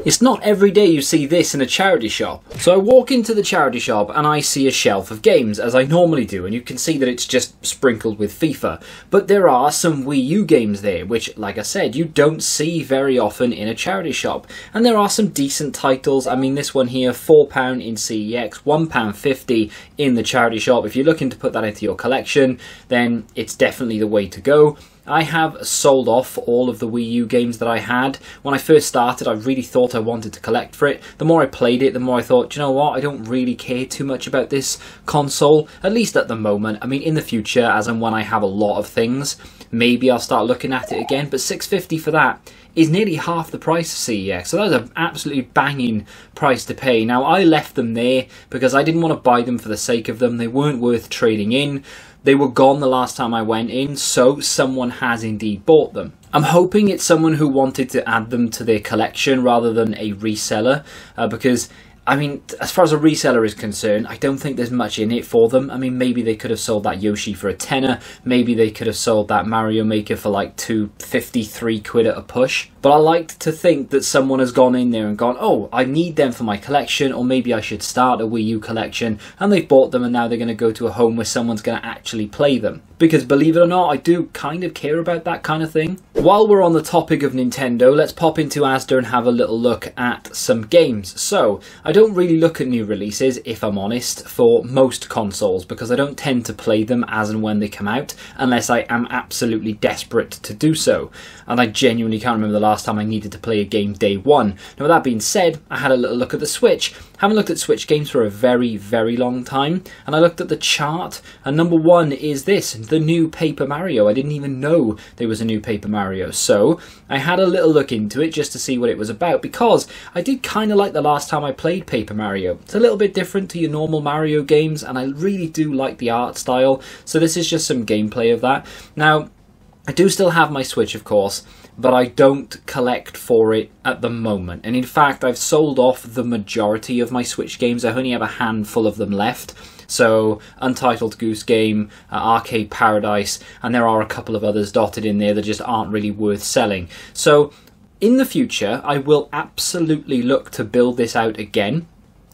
It's not every day you see this in a charity shop. So I walk into the charity shop and I see a shelf of games, as I normally do, and you can see that it's just sprinkled with FIFA. But there are some Wii U games there, which, like I said, you don't see very often in a charity shop. And there are some decent titles. I mean, this one here, £4 in CEX, £1.50 in the charity shop. If you're looking to put that into your collection, then it's definitely the way to go. I have sold off all of the Wii U games that I had. When I first started, I really thought I wanted to collect for it. The more I played it, the more I thought, you know what, I don't really care too much about this console, at least at the moment. I mean, in the future, as and when I have a lot of things, maybe I'll start looking at it again, but $6.50 for that is nearly half the price of CEX, so that's an absolutely banging price to pay. Now, I left them there because I didn't want to buy them for the sake of them. They weren't worth trading in. They were gone the last time I went in, so someone has indeed bought them. I'm hoping it's someone who wanted to add them to their collection rather than a reseller, because I mean, as far as a reseller is concerned, I don't think there's much in it for them. I mean, maybe they could have sold that Yoshi for a tenner. Maybe they could have sold that Mario Maker for like £2.53 at a push. But I like to think that someone has gone in there and gone, oh, I need them for my collection, or maybe I should start a Wii U collection, and they've bought them and now they're going to go to a home where someone's going to actually play them. Because believe it or not, I do kind of care about that kind of thing. While we're on the topic of Nintendo, let's pop into Asda and have a little look at some games. So, I don't really look at new releases, if I'm honest, for most consoles, because I don't tend to play them as and when they come out, unless I am absolutely desperate to do so. And I genuinely can't remember the last time I needed to play a game day one. Now, with that being said, I had a little look at the Switch. I haven't looked at Switch games for a very, very long time, and I looked at the chart, and number one is this, the new Paper Mario. I didn't even know there was a new Paper Mario, so I had a little look into it just to see what it was about, because I did kind of like the last time I played Paper Mario. It's a little bit different to your normal Mario games, and I really do like the art style, so this is just some gameplay of that. Now, I do still have my Switch, of course, but I don't collect for it at the moment. And in fact, I've sold off the majority of my Switch games. I only have a handful of them left. So, Untitled Goose Game, Arcade Paradise, and there are a couple of others dotted in there that just aren't really worth selling. So, in the future, I will absolutely look to build this out again.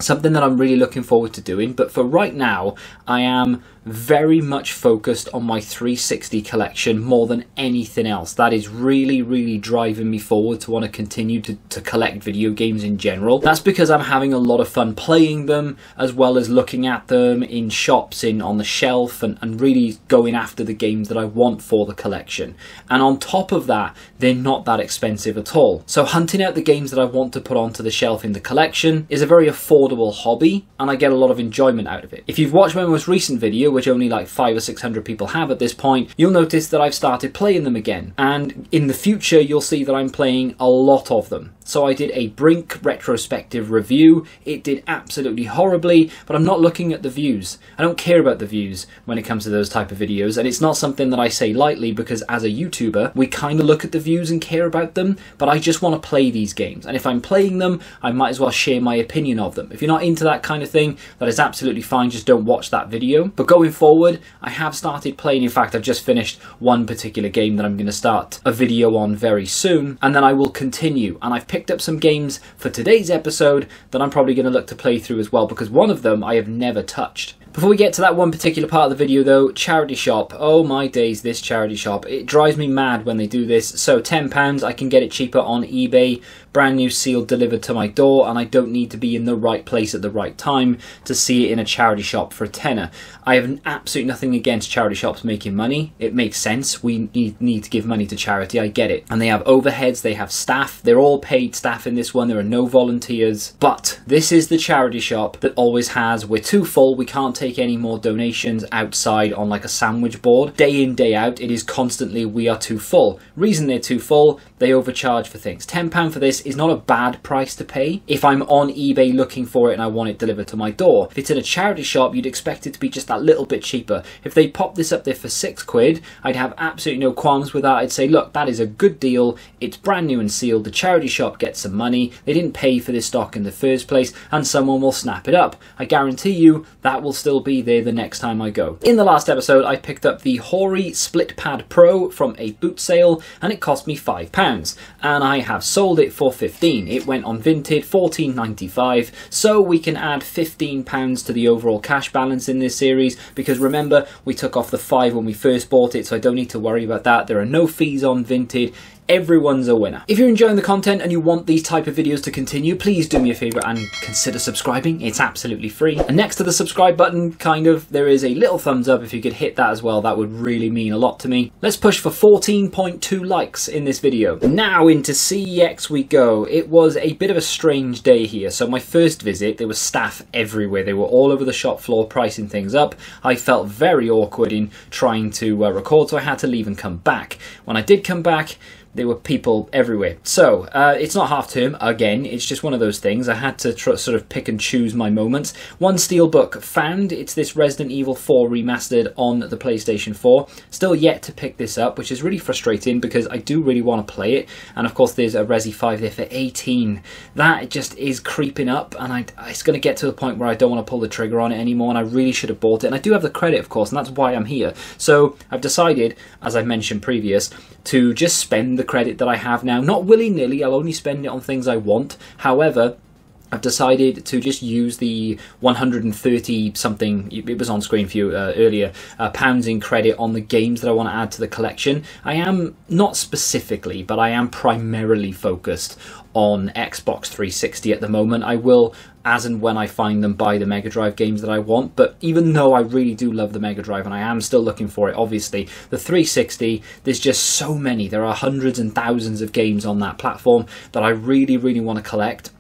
Something that I'm really looking forward to doing, but for right now, I am very much focused on my 360 collection more than anything else. That is really, really driving me forward to want to continue to collect video games in general. That's because I'm having a lot of fun playing them, as well as looking at them in shops, on the shelf, and really going after the games that I want for the collection. And on top of that, they're not that expensive at all. So hunting out the games that I want to put onto the shelf in the collection is a very affordable hobby, and I get a lot of enjoyment out of it. If you've watched my most recent video, which only like 500 or 600 people have at this point, you'll notice that I've started playing them again. And in the future, you'll see that I'm playing a lot of them. So I did a Brink retrospective review. It did absolutely horribly, but I'm not looking at the views. I don't care about the views when it comes to those type of videos, and it's not something that I say lightly, because as a YouTuber, we kind of look at the views and care about them, but I just want to play these games. And if I'm playing them, I might as well share my opinion of them. If you're not into that kind of thing, that is absolutely fine, just don't watch that video. But going forward, I have started playing. In fact, I've just finished one particular game that I'm going to start a video on very soon, and then I will continue. And I've picked up some games for today's episode that I'm probably going to look to play through as well, because one of them I have never touched. Before we get to that one particular part of the video though, charity shop. Oh my days, this charity shop. It drives me mad when they do this. So £10, I can get it cheaper on eBay. Brand new sealed, delivered to my door, and I don't need to be in the right place at the right time to see it in a charity shop for a tenner. I have absolutely nothing against charity shops making money. It makes sense. We need to give money to charity. I get it. And they have overheads, they have staff. They're all paid staff in this one. There are no volunteers. But this is the charity shop that always has, we're too full, we can't take any more donations outside on like a sandwich board. Day in, day out, it is constantly, we are too full. Reason they're too full, they overcharge for things. £10 for this is not a bad price to pay if I'm on eBay looking for it and I want it delivered to my door. If it's in a charity shop, you'd expect it to be just that little bit cheaper. If they pop this up there for £6, I'd have absolutely no qualms with that. I'd say, look, that is a good deal. It's brand new and sealed. The charity shop gets some money. They didn't pay for this stock in the first place, and someone will snap it up. I guarantee you that will still still be there the next time I go. In the last episode, I picked up the Hori Split Pad Pro from a boot sale, and it cost me £5, and I have sold it for 15. It went on Vinted, $14.95, so we can add £15 to the overall cash balance in this series, because remember, we took off the 5 when we first bought it, so I don't need to worry about that. There are no fees on Vinted. Everyone's a winner. If you're enjoying the content and you want these type of videos to continue, please do me a favour and consider subscribing. It's absolutely free. And next to the subscribe button, there is a little thumbs up. If you could hit that as well, that would really mean a lot to me. Let's push for 14.2 likes in this video. Now into CEX we go. It was a bit of a strange day here. So my first visit, there was staff everywhere. They were all over the shop floor pricing things up. I felt very awkward in trying to record, so I had to leave and come back. When I did come back, there were people everywhere. So, it's not half term, again, it's just one of those things. I had to sort of pick and choose my moments. One steelbook found, it's this Resident Evil 4 remastered on the PlayStation 4. Still yet to pick this up, which is really frustrating because I do really want to play it. And of course there's a Resi 5 there for 18. That just is creeping up, and it's going to get to the point where I don't want to pull the trigger on it anymore, and I really should have bought it. And I do have the credit, of course, and that's why I'm here. So, I've decided, as I mentioned previous, to just spend the credit that I have now. Not willy-nilly, I'll only spend it on things I want. However, I've decided to just use the 130 something, it was on screen for you earlier, pounds in credit on the games that I want to add to the collection. I am, not specifically, but I am primarily focused on Xbox 360 at the moment. I will, as and when I find them, buy the Mega Drive games that I want, but even though I really do love the Mega Drive and I am still looking for it, obviously, the 360, there's just so many. There are hundreds and thousands of games on that platform that I really, really want to collect.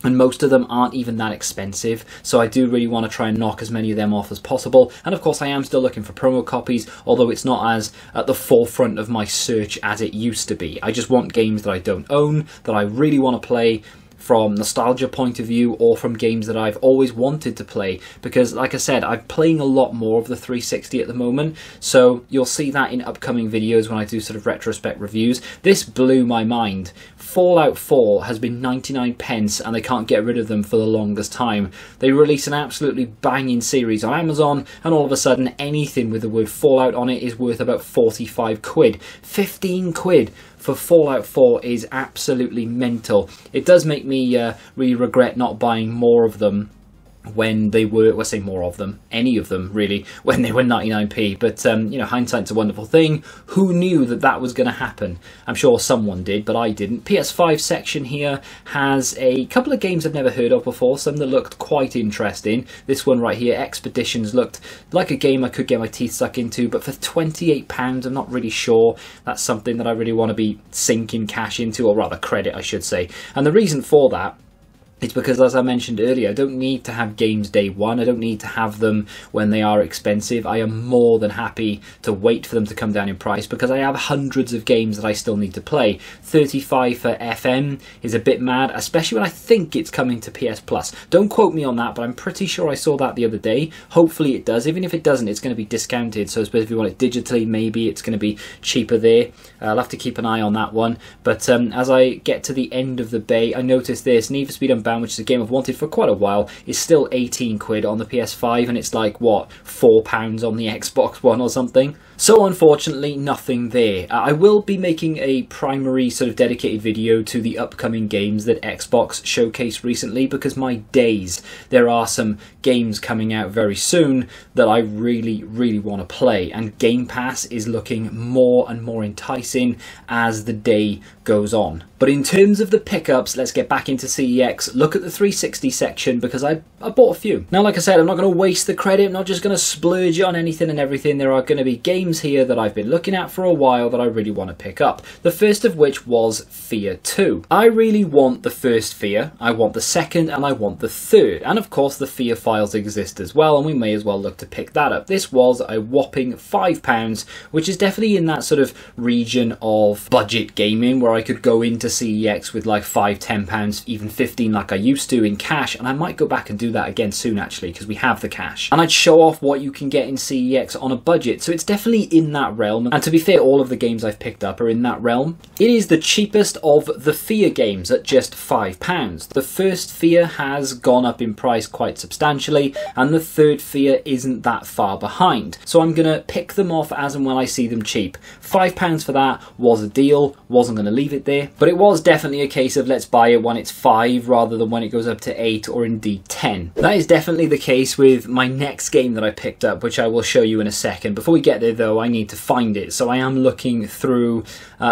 And most of them aren't even that expensive, so I do really want to try and knock as many of them off as possible. And of course I am still looking for promo copies, although it's not as at the forefront of my search as it used to be. I just want games that I don't own, that I really want to play, from nostalgia point of view, or from games that I've always wanted to play, because like I said, I'm playing a lot more of the 360 at the moment, so you'll see that in upcoming videos when I do sort of retrospect reviews. This blew my mind. Fallout 4 has been 99 pence and they can't get rid of them for the longest time. They release an absolutely banging series on Amazon, and all of a sudden anything with the word Fallout on it is worth about 45 quid. 15 quid for Fallout 4 is absolutely mental. It does make me really regret not buying more of them when they were, well, say more of them, any of them really, when they were 99p. But you know, hindsight's a wonderful thing. Who knew that that was going to happen? I'm sure someone did, but I didn't. PS5 section here has a couple of games I've never heard of before, some that looked quite interesting. This one right here, Expeditions, looked like a game I could get my teeth stuck into, but for £28 I'm not really sure that's something that I really want to be sinking cash into, or rather credit I should say. And the reason for that, it's because, as I mentioned earlier, I don't need to have games day one. I don't need to have them when they are expensive. I am more than happy to wait for them to come down in price, because I have hundreds of games that I still need to play. 35 for FM is a bit mad, especially when I think it's coming to PS Plus. Don't quote me on that, but I'm pretty sure I saw that the other day. Hopefully it does. Even if it doesn't, it's going to be discounted. So I suppose if you want it digitally, maybe it's going to be cheaper there. I'll have to keep an eye on that one. But as I get to the end of the bay, I noticed this. Need for Speed Unbound, which is a game I've wanted for quite a while, is still 18 quid on the PS5, and it's like, what, £4 on the Xbox One or something? So unfortunately, nothing there. I will be making a primary sort of dedicated video to the upcoming games that Xbox showcased recently, because my days, there are some games coming out very soon that I really, really want to play, and Game Pass is looking more and more enticing as the day goes on. But in terms of the pickups, let's get back into CEX, look at the 360 section, because I bought a few. Now, like I said, I'm not going to waste the credit, I'm not just going to splurge on anything and everything. There are going to be games here that I've been looking at for a while that I really want to pick up. The first of which was Fear 2. I really want the first Fear, I want the second, and I want the third. And of course the Fear files exist as well, and we may as well look to pick that up. This was a whopping £5, which is definitely in that sort of region of budget gaming where I could go into CEX with like £5, £10, even 15 like I used to in cash, and I might go back and do that again soon actually, because we have the cash. And I'd show off what you can get in CEX on a budget, so it's definitely definitely in that realm, and to be fair, all of the games I've picked up are in that realm. It is the cheapest of the Fear games at just £5. The first Fear has gone up in price quite substantially, and the third Fear isn't that far behind. So I'm going to pick them off as and when I see them cheap. £5 for that was a deal, wasn't going to leave it there, but it was definitely a case of let's buy it when it's 5 rather than when it goes up to 8 or indeed 10. That is definitely the case with my next game that I picked up, which I will show you in a second. Before we get there though, I need to find it, so I am looking through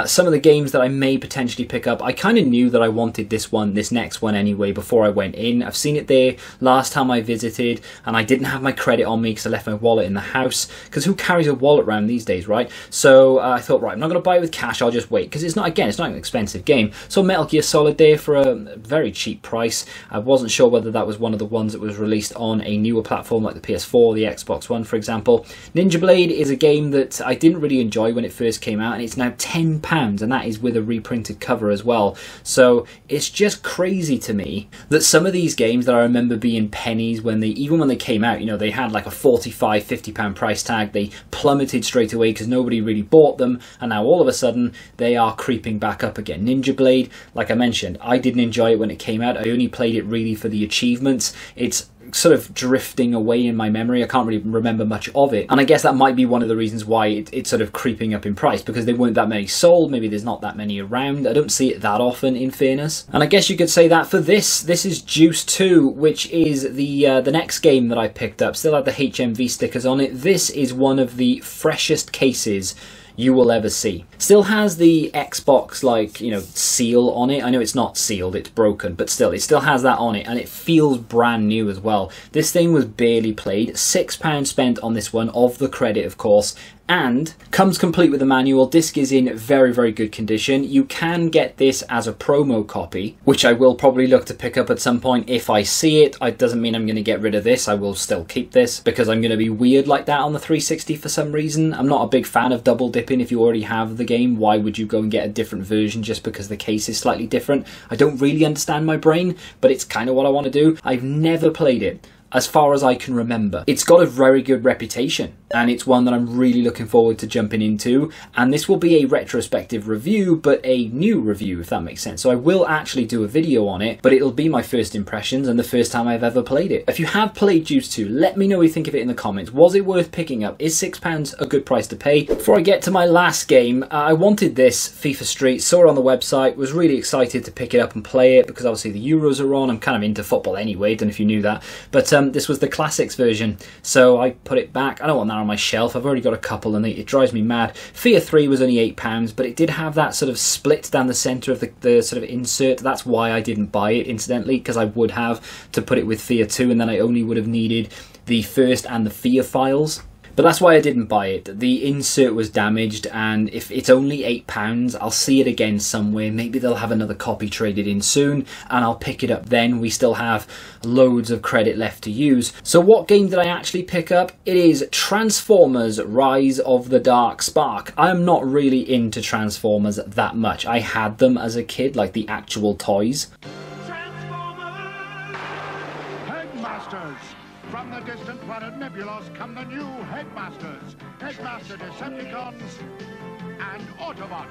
some of the games that I may potentially pick up. I kind of knew that I wanted this next one anyway before I went in. I've seen it there last time I visited, and I didn't have my credit on me because I left my wallet in the house, because who carries a wallet around these days, right? So I thought, right, I'm not going to buy it with cash, I'll just wait, because it's not an expensive game. So Metal Gear Solid there for a very cheap price. I wasn't sure whether that was one of the ones that was released on a newer platform like the PS4, the Xbox One, for example. Ninja Blade is a game that I didn't really enjoy when it first came out, and it's now £10, and that is with a reprinted cover as well. So it's just crazy to me that some of these games that I remember being pennies even when they came out, you know, they had like a £45, £50 price tag, they plummeted straight away because nobody really bought them, and now all of a sudden they are creeping back up again. Ninja Blade, like I mentioned, I didn't enjoy it when it came out. I only played it really for the achievements. It's sort of drifting away in my memory. I can't really remember much of it, and I guess that might be one of the reasons why it's sort of creeping up in price, because there weren't that many sold. Maybe there's not that many around. I don't see it that often, in fairness. And I guess you could say that for this is Juice 2, which is the next game that I picked up. Still had the HMV stickers on it. This is one of the freshest cases you will ever see. Still has the Xbox, like, you know, seal on it. I know it's not sealed, it's broken, but still, it still has that on it, and it feels brand new as well. This thing was barely played. £6 spent on this one, of the credit, of course, and comes complete with a manual. Disc is in very, very good condition. You can get this as a promo copy, which I will probably look to pick up at some point if I see it. It doesn't mean I'm going to get rid of this. I will still keep this because I'm going to be weird like that on the 360 for some reason. I'm not a big fan of double dipping. If you already have the game, why would you go and get a different version just because the case is slightly different? I don't really understand my brain, but it's kind of what I want to do. I've never played it, as far as I can remember. It's got a very good reputation, and it's one that I'm really looking forward to jumping into, and this will be a retrospective review, but a new review, if that makes sense. So I will actually do a video on it, but it'll be my first impressions and the first time I've ever played it. If you have played Juice 2, let me know what you think of it in the comments. Was it worth picking up? Is £6 a good price to pay? Before I get to my last game, I wanted this FIFA Street, saw it on the website, was really excited to pick it up and play it because obviously the Euros are on. I'm kind of into football anyway, don't know if you knew that, but this was the classics version, so I put it back. I don't want that on my shelf. I've already got a couple and it drives me mad. Fear 3 was only £8, but it did have that sort of split down the centre of the sort of insert. That's why I didn't buy it, incidentally, because I would have to put it with Fear 2, and then I only would have needed the first and the Fear files. But that's why I didn't buy it. The insert was damaged, and if it's only £8, I'll see it again somewhere. Maybe they'll have another copy traded in soon, and I'll pick it up then. We still have loads of credit left to use. So what game did I actually pick up? It is Transformers Rise of the Dark Spark. I am not really into Transformers that much. I had them as a kid, like the actual toys. From the distant planet Nebulos come the new Headmasters, Headmaster Decepticons and Autobots.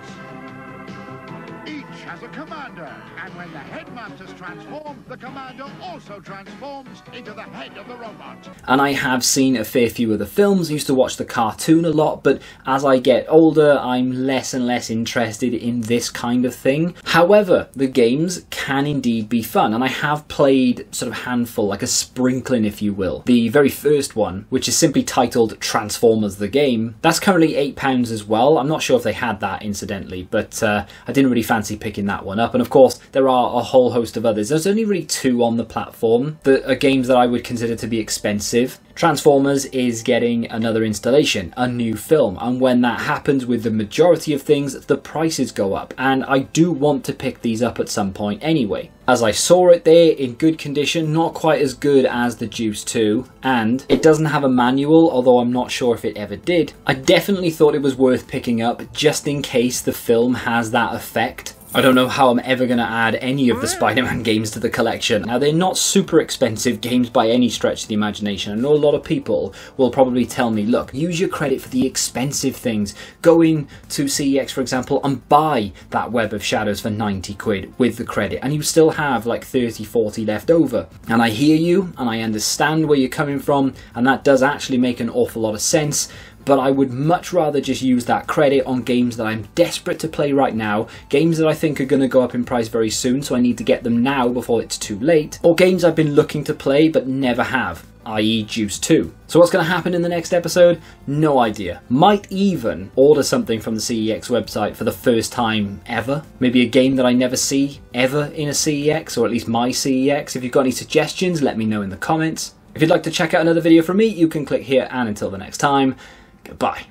Each has a commander, and when the Headmasters transform, the commander also transforms into the head of the robot. And I have seen a fair few of the films. I used to watch the cartoon a lot, but as I get older, I'm less and less interested in this kind of thing. However, the games can indeed be fun, and I have played sort of handful, like a sprinkling, if you will. The very first one, which is simply titled Transformers the Game, that's currently £8 as well. I'm not sure if they had that, incidentally, but I didn't really fancy picking that one up. And of course, there are a whole host of others. There's only really 2 on the platform that are games that I would consider to be expensive. Transformers is getting another installation, a new film, and when that happens with the majority of things, the prices go up, and I do want to pick these up at some point anyway. As I saw it there, in good condition, not quite as good as the Juice 2, and it doesn't have a manual, although I'm not sure if it ever did. I definitely thought it was worth picking up, just in case the film has that effect. I don't know how I'm ever going to add any of the Spider-Man games to the collection. Now, they're not super expensive games by any stretch of the imagination. I know a lot of people will probably tell me, look, use your credit for the expensive things. Go in to CEX, for example, and buy that Web of Shadows for 90 quid with the credit, and you still have like 30, 40 left over. And I hear you, and I understand where you're coming from, and that does actually make an awful lot of sense. But I would much rather just use that credit on games that I'm desperate to play right now, games that I think are going to go up in price very soon, so I need to get them now before it's too late, or games I've been looking to play but never have, i.e. Juice 2. So what's going to happen in the next episode? No idea. Might even order something from the CEX website for the first time ever. Maybe a game that I never see ever in a CEX, or at least my CEX. If you've got any suggestions, let me know in the comments. If you'd like to check out another video from me, you can click here, and until the next time, goodbye.